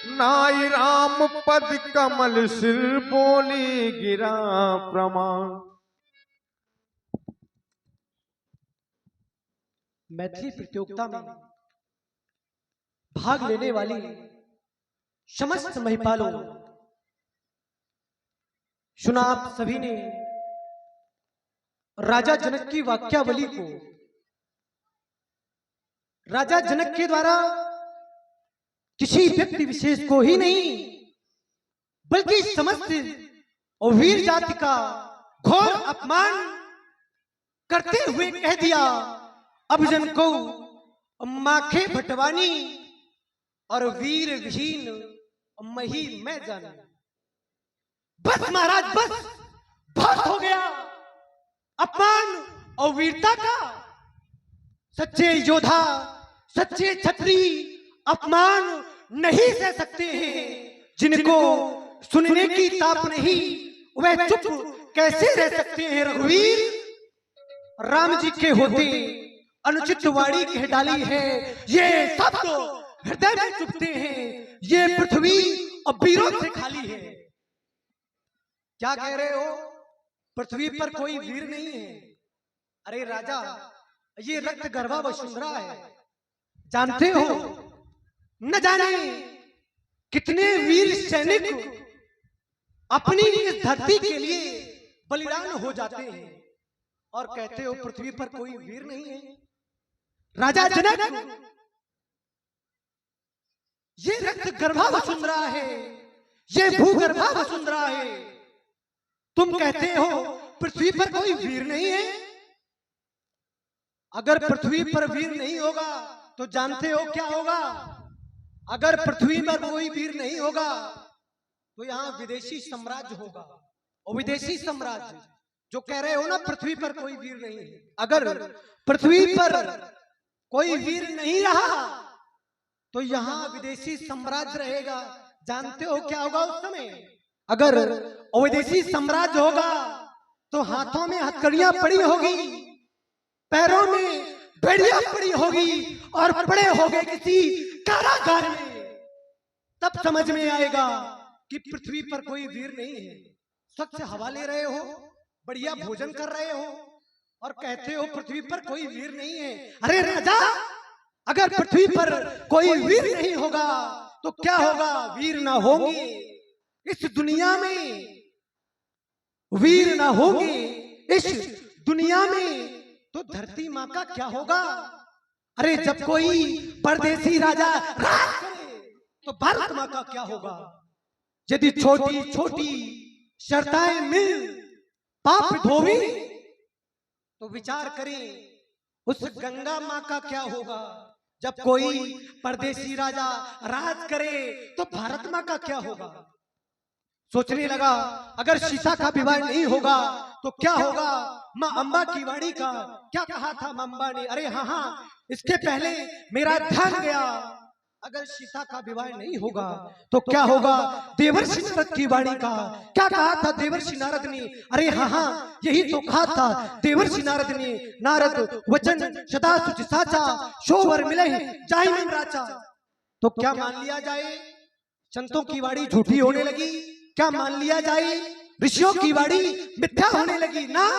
नाई राम पद कमल सिर बोली गिरा प्रमाण। मैथिली प्रतियोगिता में भाग लेने वाली समस्त महिपालों, सुना आप सभी ने राजा जनक की वाक्यावली को। राजा जनक के द्वारा किसी व्यक्ति विशेष को ही नहीं बल्कि समस्त और वीर जाति का घोर अपमान करते हुए कह दिया, अब जन को माखे भटवानी और वीर विहीन मही मैं जाना। बस महाराज, बस बहुत हो गया अपमान और वीरता का। सच्चे योद्धा, सच्चे छत्री अपमान नहीं सह सकते हैं। जिनको सुनने की ताप नहीं वह चुप कैसे रह सकते हैं। रघुवीर राम जी के होते अनुचित वाणी कह डाली है, ये सब तो हृदय में चुभते हैं। ये पृथ्वी और वीरों से खाली है। क्या कह रहे हो? पृथ्वी पर कोई वीर नहीं है। अरे राजा, ये रक्त गर्भा वसुंधरा है। जानते हो न जाने कितने वीर सैनिक अपनी इस धरती के लिए बलिदान हो जाते हैं और कहते हो पृथ्वी पर कोई वीर नहीं है। राजा जनक, ये रक्त गर्भा वसुंधरा है, ये भूगर्भा वसुंधरा है। तुम कहते हो पृथ्वी पर कोई वीर नहीं है। अगर पृथ्वी पर वीर नहीं होगा तो जानते हो क्या होगा? अगर पृथ्वी पर कोई वीर नहीं होगा तो यहाँ विदेशी साम्राज्य होगा। और विदेशी साम्राज्य जो कह रहे हो ना पृथ्वी पर कोई वीर नहीं है, अगर पृथ्वी पर कोई वीर नहीं रहा तो यहाँ विदेशी साम्राज्य रहेगा। जानते हो क्या होगा उस समय? अगर विदेशी साम्राज्य होगा तो हाथों में हथकड़ियां पड़ी होगी, पैरों में बेड़ियां पड़ी होगी और पड़े होंगे किसी कारागार में। तब समझ में आएगा कि पृथ्वी पर कोई वीर नहीं है। स्वच्छ हवा ले रहे हो, बढ़िया भोजन कर रहे हो और कहते हो पृथ्वी पर कोई वीर नहीं है। अरे राजा, अगर पृथ्वी पर कोई वीर नहीं होगा तो क्या होगा? वीर ना होंगे इस दुनिया में, वीर ना होंगे इस दुनिया में तो धरती माँ का क्या होगा? अरे जब कोई परदेसी राजा राज करे तो भारत माँ का क्या होगा? यदि छोटी छोटी शर्ताएं मिल पाप धोवी तो विचार करें उस गंगा माँ का क्या होगा। जब कोई परदेसी राजा राज करे तो भारत माँ का क्या होगा? सोचने लगा अगर सीता का विवाह नहीं होगा तो क्या होगा? माँ अम्बा की वाणी का क्या कहा था माँ अम्बा ने? अरे हाँ हाँ, इसके पहले मेरा ध्यान गया, अगर सीता का विवाह नहीं होगा तो क्या होगा? देवर्षि नारद की वाणी का क्या कहा था देवर्षि नारद ने? अरे हाँ हाँ, यही तो कहा था देवर्षि नारद ने। नारद वचन सदा सुच साचा, शोवर मिले जाहि मन राचा। तो क्या मान लिया जाए? संतों की वाणी झूठी होने लगी। क्या मान लिया जाए? ऋषियों की वाणी मिथ्या होने लगी ना।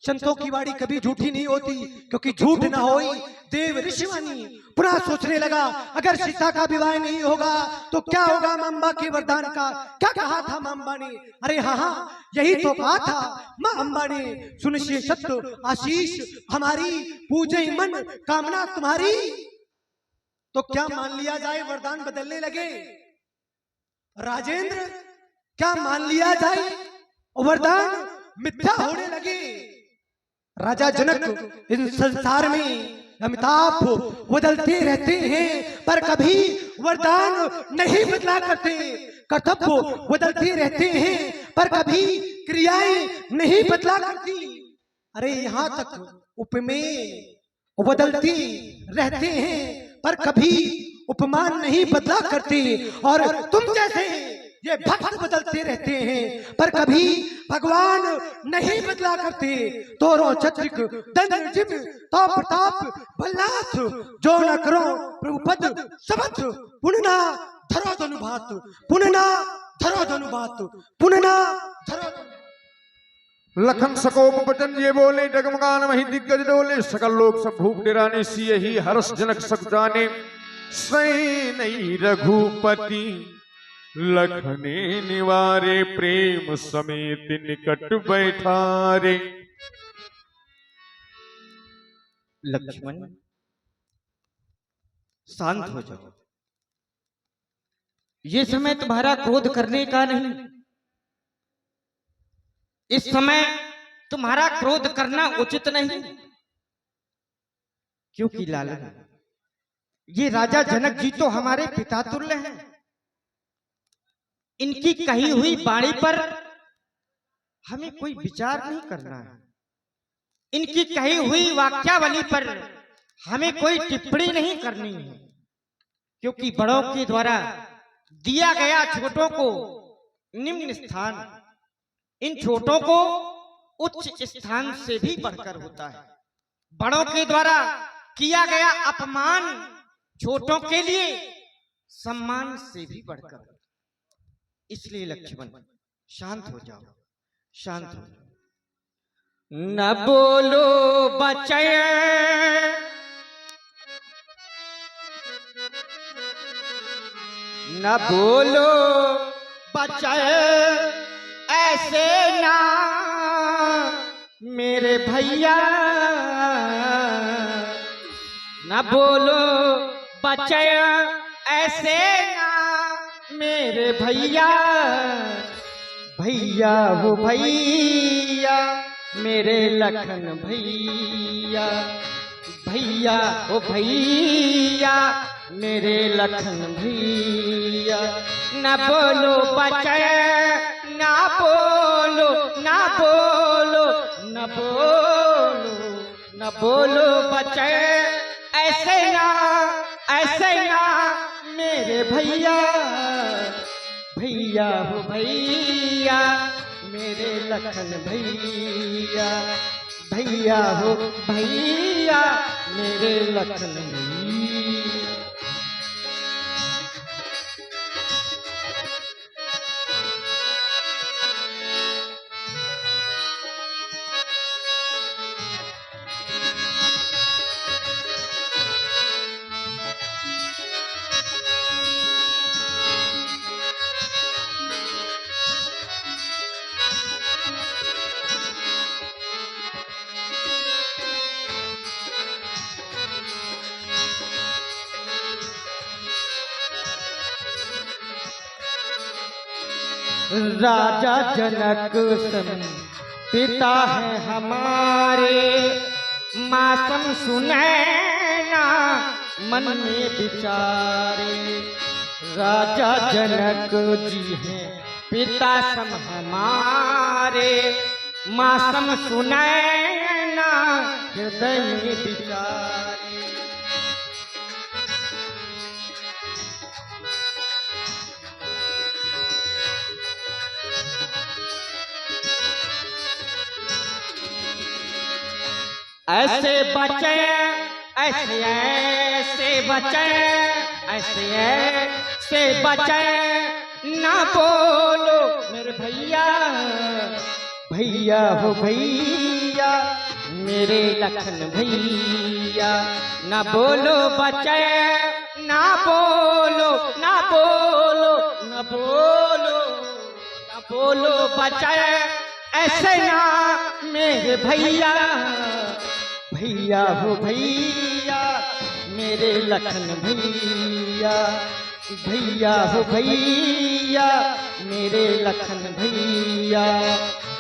संतों की वाणी कभी झूठी नहीं होती, क्योंकि झूठ ना होई देव ऋषिवाणी। पुनः सोचने लगा अगर सीता का विवाह नहीं होगा तो क्या होगा? माँ अम्बा के वरदान का क्या कहा था माँ अम्बा ने? अरे हाँ हाँ, यही तो कहा था माँ अम्बा ने, सुनिश्चय सत्य आशीष हमारी, पूजे मन कामना तुम्हारी। तो क्या मान लिया जाए? वरदान बदलने लगे। राजेंद्र, क्या मान लिया जाए? वरदान मिथ्या होने लगे। राजा जनक, इस संसार में अमिताभ बदलते रहते हैं पर कभी वरदान नहीं बदला करते। कर्तव्य बदलते रहते हैं पर कभी क्रियाएं नहीं बदला करती। अरे यहाँ तक उपमेय बदलती रहते हैं पर कभी उपमान नहीं बदला करते। और तुम जैसे ये भक्त बदलते रहते हैं पर कभी भगवान नहीं बदला करते। तोरो छत्रिक दंड जिम तो प्रताप बलनाथ, जो न करो प्रभुपद सबत पुण्यना धरो धनुभात, पुनना धरो धनुभात, पुनना धरो धनु। लखन सकोप बचन ये बोले, डगमगान वही दिग्गज डोले, सकल लोग सब भूप डिराने, सिय ही हर्ष जनक सब जाने। सै नहीं रघुपति लखने निवारे, प्रेम समेत निकट बैठारे। लक्ष्मण शांत हो जाओ, ये समय तुम्हारा क्रोध करने का नहीं। इस समय तुम्हारा क्रोध करना उचित नहीं, क्योंकि लालन ये राजा जनक जी तो हमारे पिता तुल्य हैं। इनकी कही हुई वाणी पर हमें कोई विचार नहीं करना है। इनकी कही हुई वाक्यावली पर हमें कोई टिप्पणी नहीं करनी है, क्योंकि बड़ों के द्वारा दिया गया छोटों को निम्न स्थान, इन छोटों को उच्च स्थान से भी बढ़कर होता है। बड़ों के द्वारा किया गया अपमान छोटों के लिए सम्मान से भी बढ़कर। इसलिए लक्ष्मण शांत हो जाओ, शांत हो जाओ। न बोलो बच्चे, न बोलो बच्चे, ऐसे ना मेरे भैया। न बोलो बच्चे, ऐसे ना मेरे भैया। भैया हो भैया मेरे लखन भैया, भैया हो भैया मेरे लखन भैया। न बोलो बच्चे, ना बोलो, ना बोलो, न बोलो, न बोलो बच्चे, ऐसे ना, ऐसे ना मेरे भैया। भैया हो भैया मेरे लखन भैया, भैया हो भैया मेरे लखन भैया। राजा जनक सन पिता है हमारे, मातम सुनैना मन में विचारे। राजा जनक जी हैं पिता सम हमारे, मातम सुनैना हृदय में विचारे। ऐसे बचे, ऐसे ऐसे बचे, ऐसे ऐसे बचे, ना बोलो मेरे भैया। भैया हो भैया मेरे लखन भैया। ना बोलो बचे, ना बोलो, ना बोलो, ना बोलो, ना बोलो बचे, ऐसे ना मेरे भैया। भैया हो भैया मेरे लखन भैया, भैया हो भैया मेरे लखन भैया।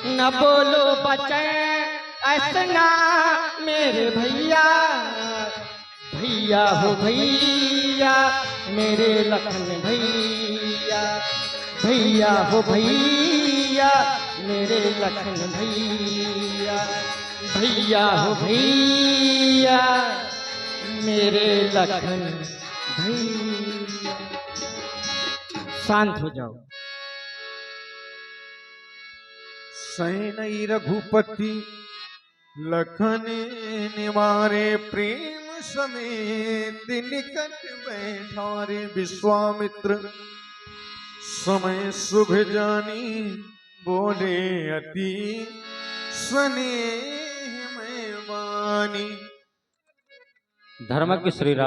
न बोलो बच्चे ऐसे ना मेरे भैया। भैया हो भैया मेरे लखन भैया, भैया हो भैया मेरे लखन भैया। भैया हो भैया मेरे लखन भैया। शांत हो जाओ। सैनई रघुपति लखन निवारे, प्रेम समेत निकट बैठा रे विश्वामित्र समय शुभ जानी बोले अति स्नेह में वाणी। धर्म की श्री राम